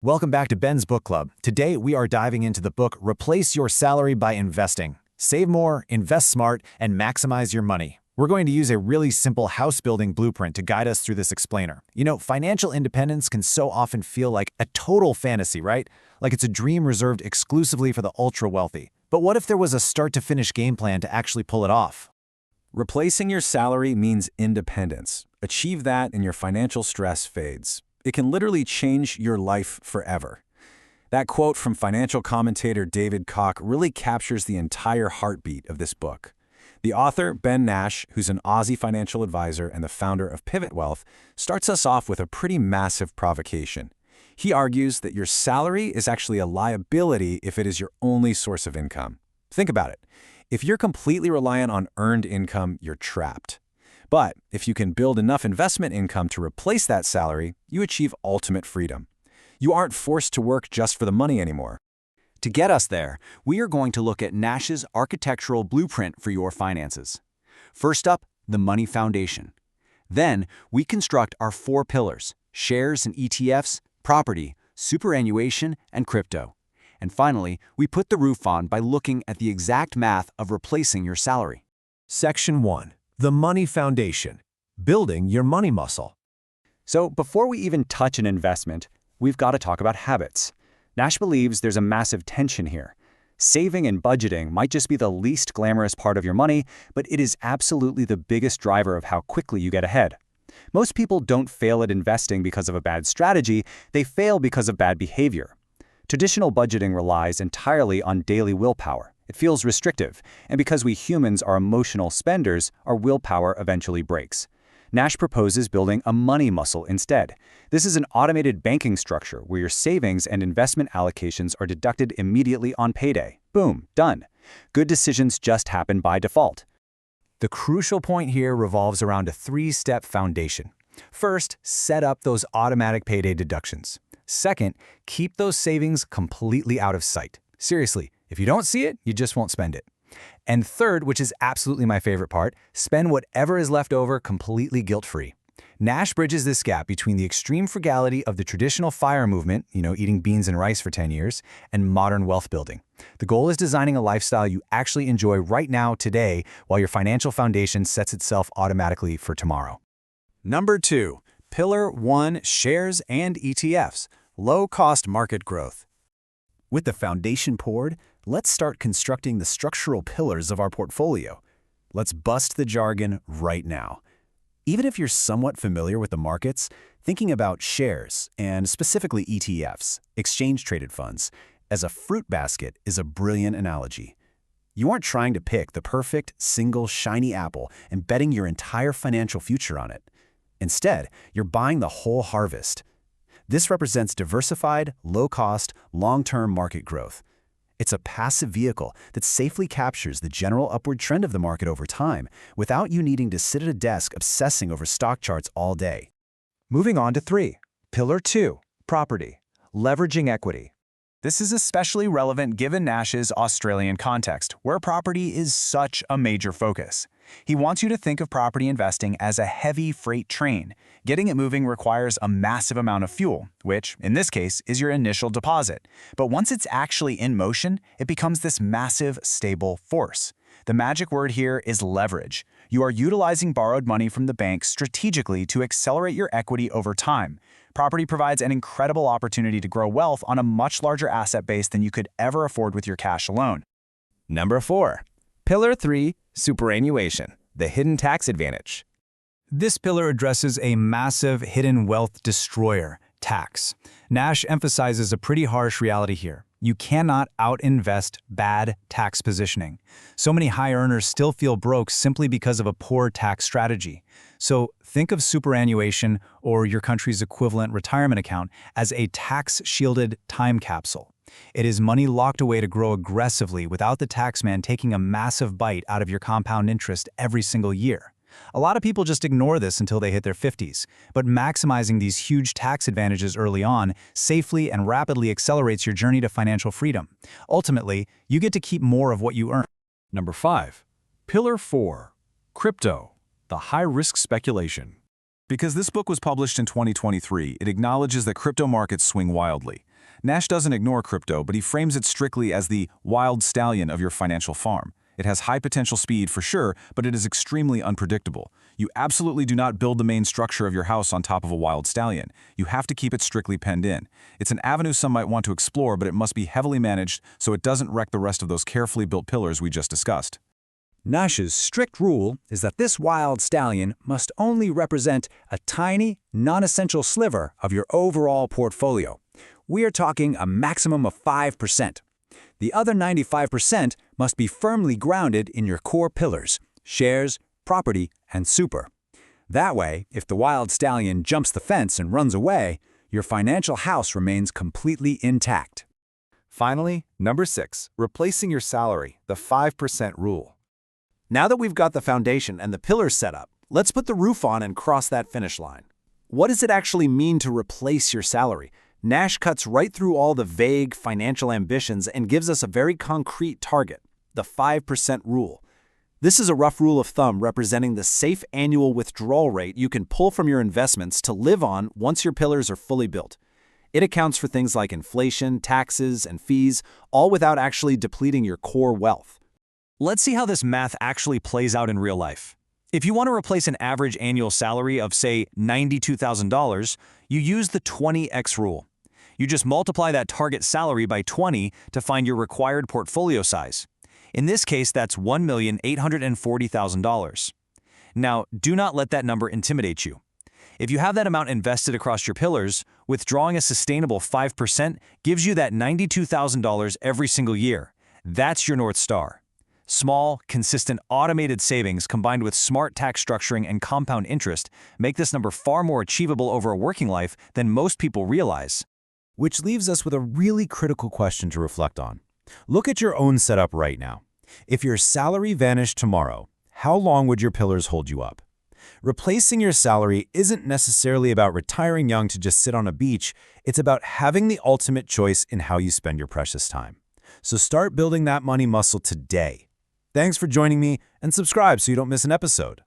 Welcome back to Ben's Book Club. Today, we are diving into the book Replace Your Salary by Investing. Save more, invest smart, and maximize your money. We're going to use a really simple house-building blueprint to guide us through this explainer. You know, financial independence can so often feel like a total fantasy, right? Like it's a dream reserved exclusively for the ultra-wealthy. But what if there was a start-to-finish game plan to actually pull it off? Replacing your salary means independence. Achieve that and your financial stress fades. It can literally change your life forever. That quote from financial commentator David Koch really captures the entire heartbeat of this book. The author, Ben Nash, who's an Aussie financial advisor and the founder of Pivot Wealth, starts us off with a pretty massive provocation. He argues that your salary is actually a liability if it is your only source of income. Think about it. If you're completely reliant on earned income, you're trapped. But if you can build enough investment income to replace that salary, you achieve ultimate freedom. You aren't forced to work just for the money anymore. To get us there, we are going to look at Nash's architectural blueprint for your finances. First up, the money foundation. Then, we construct our 4 pillars: shares and ETFs, property, superannuation, and crypto. And finally, we put the roof on by looking at the exact math of replacing your salary. Section 1. The Money Foundation. Building your money muscle. So before we even touch an investment, we've got to talk about habits. Nash believes there's a massive tension here. Saving and budgeting might just be the least glamorous part of your money, but it is absolutely the biggest driver of how quickly you get ahead. Most people don't fail at investing because of a bad strategy, they fail because of bad behavior. Traditional budgeting relies entirely on daily willpower. It feels restrictive, and because we humans are emotional spenders, our willpower eventually breaks. Nash proposes building a money muscle instead. This is an automated banking structure where your savings and investment allocations are deducted immediately on payday. Boom, done. Good decisions just happen by default. The crucial point here revolves around a 3-step foundation. First, set up those automatic payday deductions. Second, keep those savings completely out of sight. Seriously, if you don't see it, you just won't spend it. And third, which is absolutely my favorite part, spend whatever is left over completely guilt-free. Nash bridges this gap between the extreme frugality of the traditional FIRE movement, eating beans and rice for 10 years, and modern wealth building. The goal is designing a lifestyle you actually enjoy right now, today, while your financial foundation sets itself automatically for tomorrow. Number 2, Pillar 1, shares and ETFs, low-cost market growth. With the foundation poured, let's start constructing the structural pillars of our portfolio. Let's bust the jargon right now. Even if you're somewhat familiar with the markets, thinking about shares, and specifically ETFs, exchange-traded funds, as a fruit basket is a brilliant analogy. You aren't trying to pick the perfect, single, shiny apple and betting your entire financial future on it. Instead, you're buying the whole harvest. This represents diversified, low-cost, long-term market growth. It's a passive vehicle that safely captures the general upward trend of the market over time without you needing to sit at a desk obsessing over stock charts all day. Moving on to 3. Pillar 2. Property. Leveraging equity. This is especially relevant given Nash's Australian context, where property is such a major focus. He wants you to think of property investing as a heavy freight train. Getting it moving requires a massive amount of fuel, which, in this case, is your initial deposit. But once it's actually in motion, it becomes this massive, stable force. The magic word here is leverage. You are utilizing borrowed money from the bank strategically to accelerate your equity over time. Property provides an incredible opportunity to grow wealth on a much larger asset base than you could ever afford with your cash alone. Number 4. Pillar 3. Superannuation. The hidden tax advantage. This pillar addresses a massive hidden wealth destroyer, tax. Nash emphasizes a pretty harsh reality here. You cannot out-invest bad tax positioning. So many high earners still feel broke simply because of a poor tax strategy. So think of superannuation, or your country's equivalent retirement account, as a tax-shielded time capsule. It is money locked away to grow aggressively without the taxman taking a massive bite out of your compound interest every single year. A lot of people just ignore this until they hit their 50s, but maximizing these huge tax advantages early on safely and rapidly accelerates your journey to financial freedom. Ultimately, you get to keep more of what you earn. Number 5. Pillar 4. Crypto, the high-risk speculation. Because this book was published in 2023, it acknowledges that crypto markets swing wildly. Nash doesn't ignore crypto, but he frames it strictly as the wild stallion of your financial farm. It has high potential speed for sure, but it is extremely unpredictable. You absolutely do not build the main structure of your house on top of a wild stallion. You have to keep it strictly penned in. It's an avenue some might want to explore, but it must be heavily managed so it doesn't wreck the rest of those carefully built pillars we just discussed. Nash's strict rule is that this wild stallion must only represent a tiny, non-essential sliver of your overall portfolio. We are talking a maximum of 5%. The other 95% must be firmly grounded in your core pillars: shares, property, and super. That way, if the wild stallion jumps the fence and runs away, your financial house remains completely intact. Finally, number 6, replacing your salary, the 5% rule. Now that we've got the foundation and the pillars set up, let's put the roof on and cross that finish line. What does it actually mean to replace your salary? Nash cuts right through all the vague financial ambitions and gives us a very concrete target, the 5% rule. This is a rough rule of thumb representing the safe annual withdrawal rate you can pull from your investments to live on once your pillars are fully built. It accounts for things like inflation, taxes, and fees, all without actually depleting your core wealth. Let's see how this math actually plays out in real life. If you want to replace an average annual salary of, say, $92,000, you use the 20x rule. You just multiply that target salary by 20 to find your required portfolio size. In this case, that's $1,840,000. Now, do not let that number intimidate you. If you have that amount invested across your pillars, withdrawing a sustainable 5% gives you that $92,000 every single year. That's your North Star. Small, consistent, automated savings combined with smart tax structuring and compound interest make this number far more achievable over a working life than most people realize. Which leaves us with a really critical question to reflect on. Look at your own setup right now. If your salary vanished tomorrow, how long would your pillars hold you up? Replacing your salary isn't necessarily about retiring young to just sit on a beach. It's about having the ultimate choice in how you spend your precious time. So start building that money muscle today. Thanks for joining me, and subscribe so you don't miss an episode.